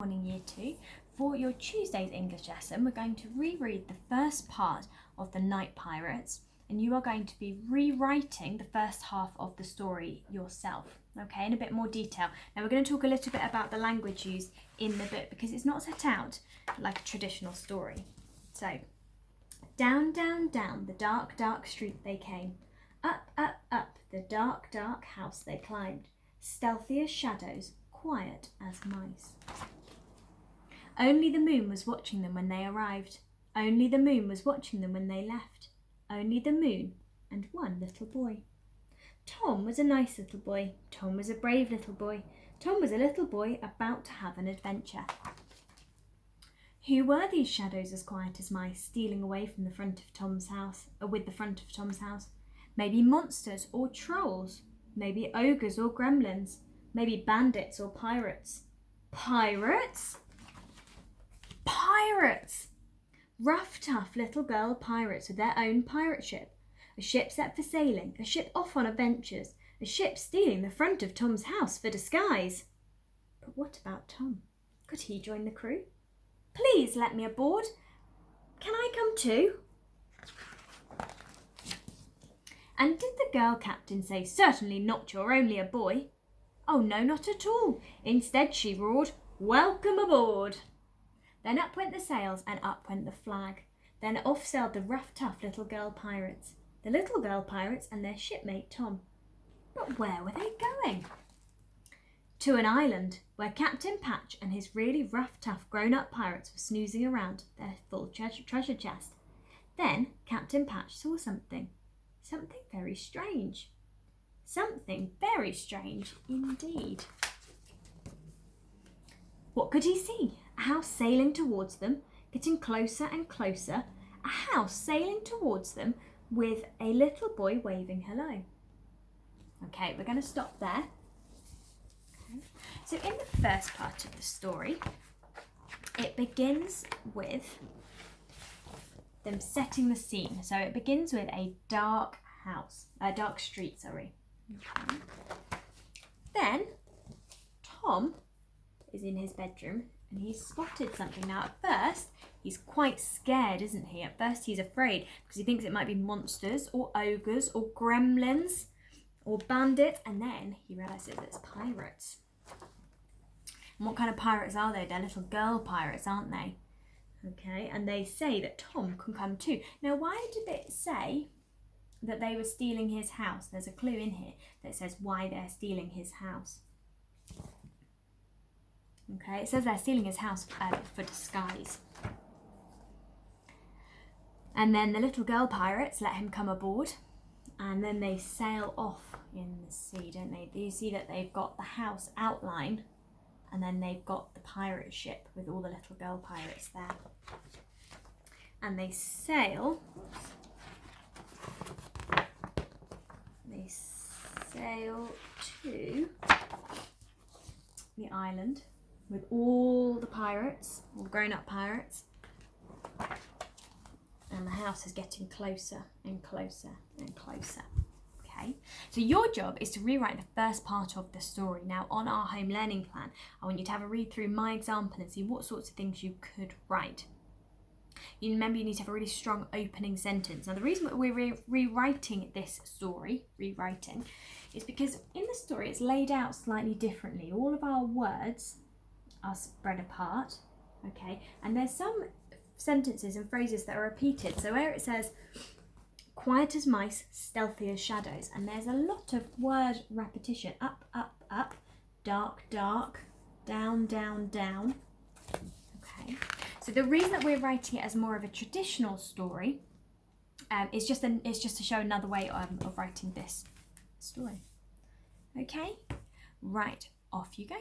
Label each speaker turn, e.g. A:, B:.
A: Morning Year 2. For your Tuesday's English lesson, we're going to reread the first part of The Night Pirates, and you are going to be rewriting the first half of the story yourself, okay, in a bit more detail. Now we're going to talk a little bit about the language used in the book because it's not set out like a traditional story. So, down, down, down the dark, dark street they came. Up, up, up the dark, dark house they climbed. Stealthy as shadows, quiet as mice. Only the moon was watching them when they arrived. Only the moon was watching them when they left. Only the moon and one little boy. Tom was a nice little boy. Tom was a brave little boy. Tom was a little boy about to have an adventure. Who were these shadows as quiet as mice, stealing away from the front of Tom's house, with the front of Tom's house? Maybe monsters or trolls. Maybe ogres or gremlins. Maybe bandits or pirates. Pirates? Pirates! Rough, tough little girl pirates with their own pirate ship. A ship set for sailing, a ship off on adventures, a ship stealing the front of Tom's house for disguise. But what about Tom? Could he join the crew? Please let me aboard. Can I come too? And did the girl captain say, "Certainly not, you're only a boy"? Oh no, not at all. Instead she roared, "Welcome aboard." Then up went the sails and up went the flag. Then off sailed the rough, tough little girl pirates. The little girl pirates and their shipmate Tom. But where were they going? To an island where Captain Patch and his really rough, tough, grown-up pirates were snoozing around their full treasure chest. Then Captain Patch saw something. Something very strange. Something very strange indeed. What could he see? A house sailing towards them, getting closer and closer. A house sailing towards them with a little boy waving hello. Okay, we're going to stop there. Okay. So in the first part of the story, it begins with them setting the scene. So it begins with a dark street. Okay. Then Tom is in his bedroom and he's spotted something. Now at first he's quite scared, isn't he? At first he's afraid because he thinks it might be monsters or ogres or gremlins or bandits, and then he realises it's pirates. And what kind of pirates are they? They're little girl pirates, aren't they? Okay, and they say that Tom can come too. Now why did it say that they were stealing his house? There's a clue in here that says why they're stealing his house. Okay, it says they're stealing his house for disguise. And then the little girl pirates let him come aboard, and then they sail off in the sea, don't they? You see that they've got the house outline, and then they've got the pirate ship with all the little girl pirates there. And they sail to the island with all the pirates, all the grown-up pirates, and the house is getting closer and closer and closer. Okay, so your job is to rewrite the first part of the story. Now on our home learning plan, I want you to have a read through my example and see what sorts of things you could write. You remember you need to have a really strong opening sentence. Now the reason that we're rewriting this story, is because in the story it's laid out slightly differently. All of our words are spread apart, okay, and there's some sentences and phrases that are repeated. So where it says quiet as mice, stealthy as shadows, and there's a lot of word repetition. Up, up, up, dark, dark, down, down, down. Okay, so the reason that we're writing it as more of a traditional story is just to show another way of writing this story. Okay, right, off you go.